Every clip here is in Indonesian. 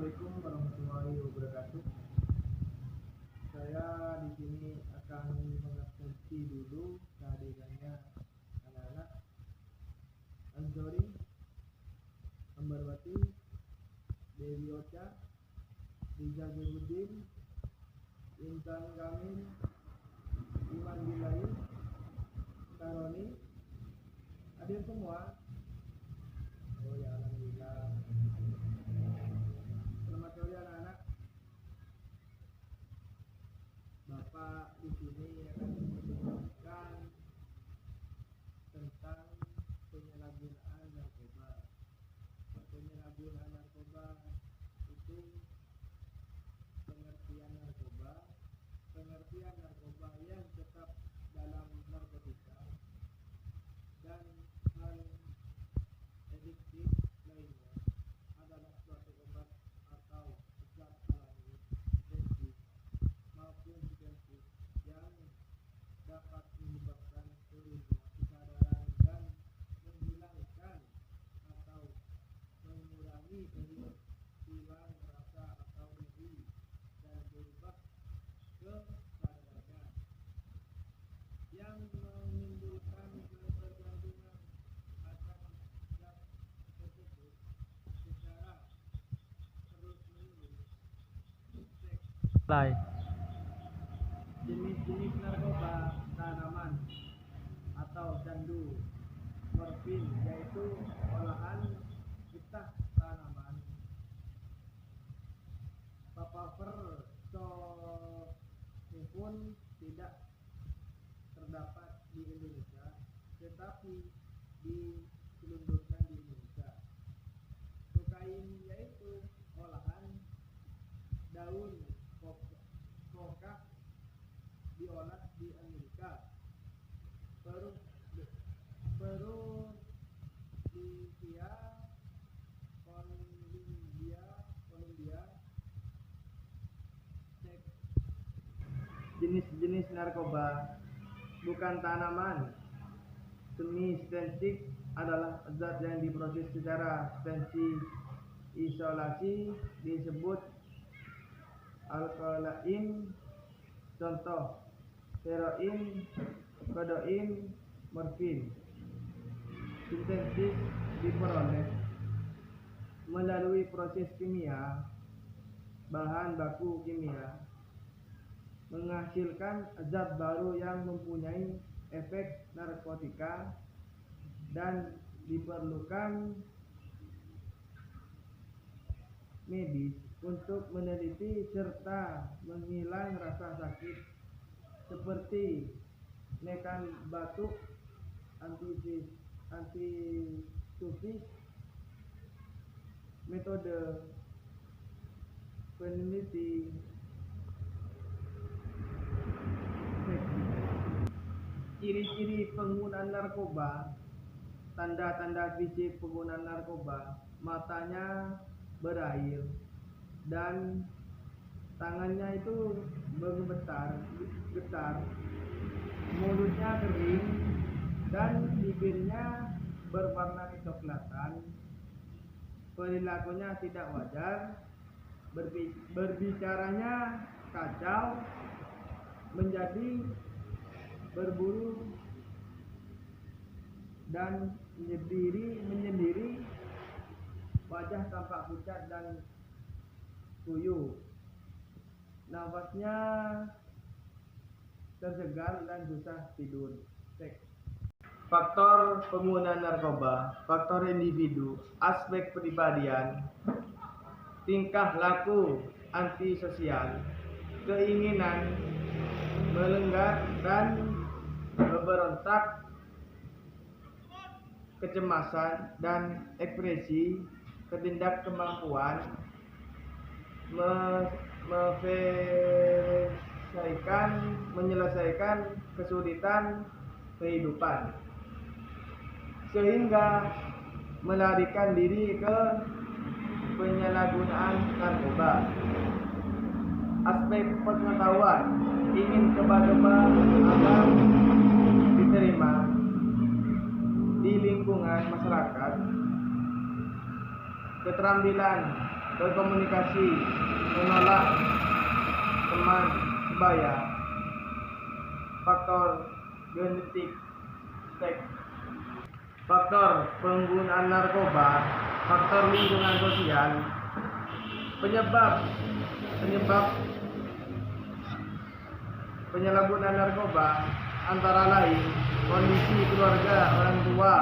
Assalamualaikum warahmatullahi wabarakatuh. Saya di sini akan mengabsensi dulu kehadirannya anak-anak Anzori, Ambarwati, Dewi Ocha, Rizal Jebudin, Intan Kamil, Iman Bilai, Karoni. Hadir semua? Oh ya, alhamdulillah. Selamat sore anak-anak. Bapak di sini akan menjelaskan tentang penyalahgunaan narkoba. Penyalahgunaan narkoba itu pengertian narkoba yang tetap dalam narkotika dan hal adiktif lainnya adalah suatu obat atau zat alami aktif maupun defensif yang dapat menyebabkan turunnya kesadaran dan menghilangkan atau mengurangi hilang rasa atau nyeri dan berubah kesadarannya yang menimbulkan ketergantungan akan zat tersebut secara terus-menerus. Jenis-jenis narkoba tanaman atau candu, morfin yaitu olahan getah tanaman, papaver pun tidak terdapat di Indonesia, tetapi diselundupkan di Indonesia. Kokain yaitu olahan daun koka diolah di Amerika. Kolombia. Jenis-jenis narkoba bukan tanaman semi-sintetik adalah zat yang diproses secara isolasi disebut alkaloid. Contoh: heroin, kodein, morfin. Sintetis diperoleh melalui proses kimia, bahan baku kimia menghasilkan zat baru yang mempunyai efek narkotika dan diperlukan medis untuk meneliti serta menghilang rasa sakit seperti nekan batuk, antisufis. Metode peneliti ciri-ciri penggunaan narkoba. Tanda-tanda fisik penggunaan narkoba: matanya berair dan tangannya itu getar, mulutnya kering dan bibirnya berwarna kecoklatan, perilakunya tidak wajar, berbicaranya kacau, menjadi berburu dan menyendiri, wajah tampak pucat dan kuyup, nafasnya tersegar dan susah tidur. Faktor penggunaan narkoba: faktor individu, aspek kepribadian, tingkah laku antisosial, keinginan melenggar dan memberontak, kecemasan dan ekspresi, ketidakkemampuan menyelesaikan kesulitan kehidupan, sehingga melarikan diri ke penyalahgunaan narkoba. Aspek pengetahuan, ingin coba-coba agar diterima di lingkungan masyarakat, keterampilan berkomunikasi, menolak teman sebaya, faktor genetik, seks, faktor penggunaan narkoba, faktor lingkungan sosial, penyebab penyalahgunaan narkoba antara lain kondisi keluarga orang tua,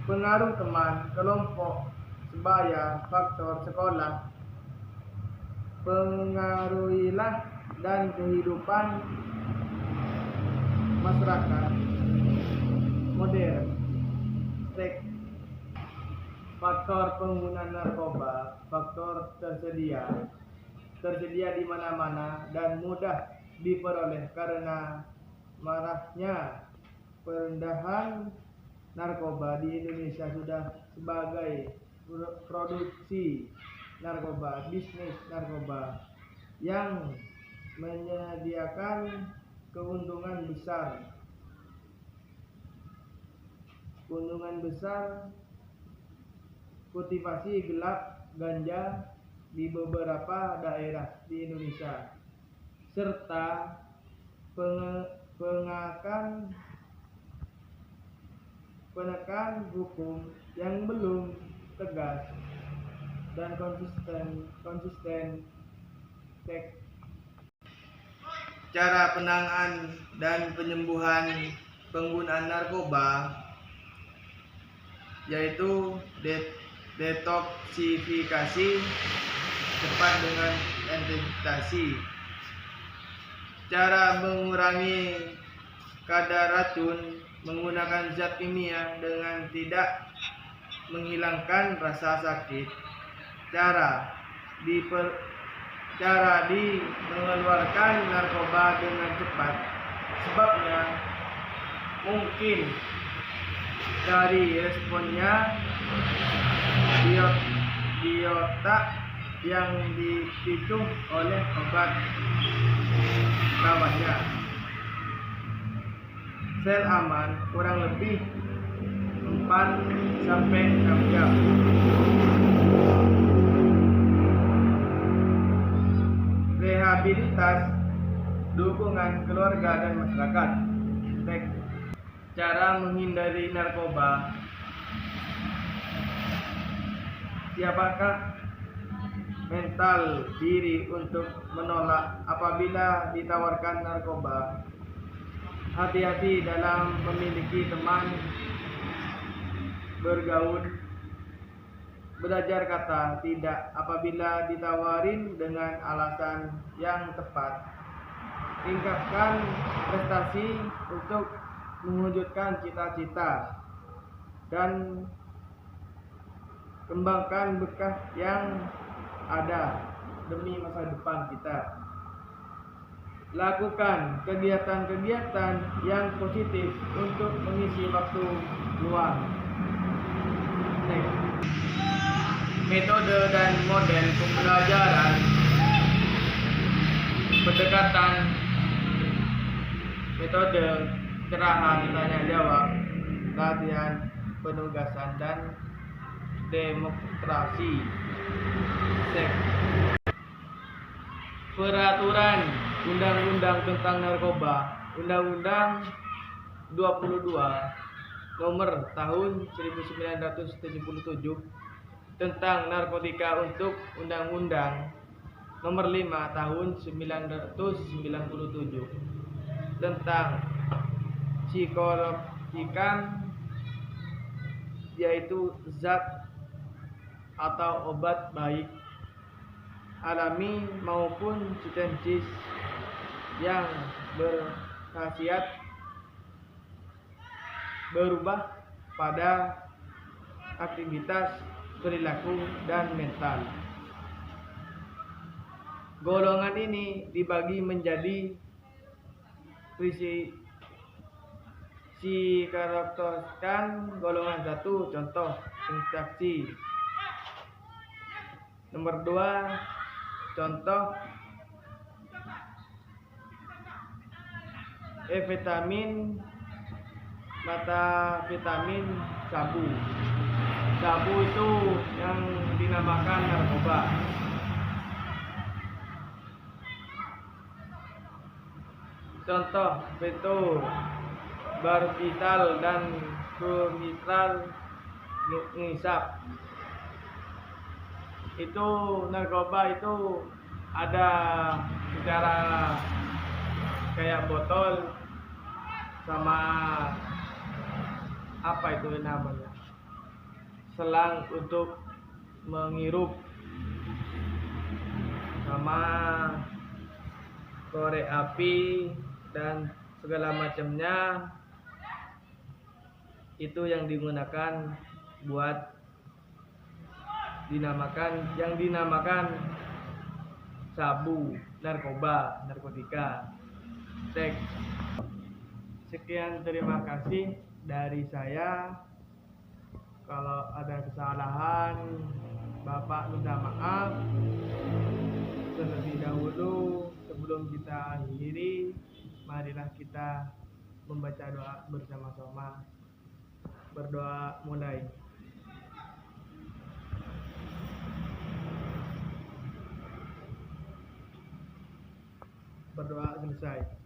pengaruh teman, kelompok sebaya, faktor sekolah, pengaruhilah dan kehidupan masyarakat modern, seks, faktor penggunaan narkoba, faktor tersedia di mana-mana dan mudah diperoleh karena maraknya perendahan narkoba di Indonesia sudah sebagai produksi narkoba, bisnis narkoba yang menyediakan keuntungan besar kultivasi gelap ganja di beberapa daerah di Indonesia serta penekan hukum yang belum tegas dan konsisten. Cara penanganan dan penyembuhan penggunaan narkoba yaitu detoksifikasi cepat dengan intensitasi. Cara mengurangi kadar racun menggunakan zat kimia dengan tidak menghilangkan rasa sakit. Cara mengeluarkan narkoba dengan cepat, sebabnya mungkin dari responnya di otak yang dipicu oleh obat lawannya. Sel aman kurang lebih 4-6 jam. Rehabilitas, dukungan keluarga dan masyarakat. Cara menghindari narkoba. Siapakah mental diri untuk menolak apabila ditawarkan narkoba? Hati-hati dalam memiliki teman, bergaul, belajar kata tidak apabila ditawarin dengan alasan yang tepat. Tingkatkan prestasi untuk mewujudkan cita-cita dan kembangkan bekas yang ada demi masa depan kita. Lakukan kegiatan-kegiatan yang positif untuk mengisi waktu luang. Metode dan model pembelajaran, pendekatan, metode cerahan tanya jawab, latihan penugasan dan demonstrasi. Peraturan Undang-Undang tentang Narkoba, Undang-Undang 22 Nomor tahun 1977 tentang narkotika untuk Undang-Undang Nomor 5 tahun 1997 tentang psikotropika, yaitu zat atau obat baik alami maupun sintetis yang berkhasiat berubah pada aktivitas perilaku dan mental. Golongan ini dibagi menjadi karakteriskan golongan 1, contoh instruksi. Nomor 2, contoh vitamin, metavitamin, sabu. Sabu itu yang dinamakan narkoba. Contoh itu barbital dan flumitral ngisap. Itu narkoba itu ada secara kayak botol sama apa itu namanya, selang untuk menghirup, sama korek api dan segala macamnya. Itu yang digunakan buat yang dinamakan sabu, narkoba, narkotika, seks. Sekian, terima kasih dari saya. Kalau ada kesalahan, Bapak minta maaf. Terlebih dahulu, sebelum kita akhiri, marilah kita membaca doa bersama-sama. Berdoa mulai. Berdoa selesai.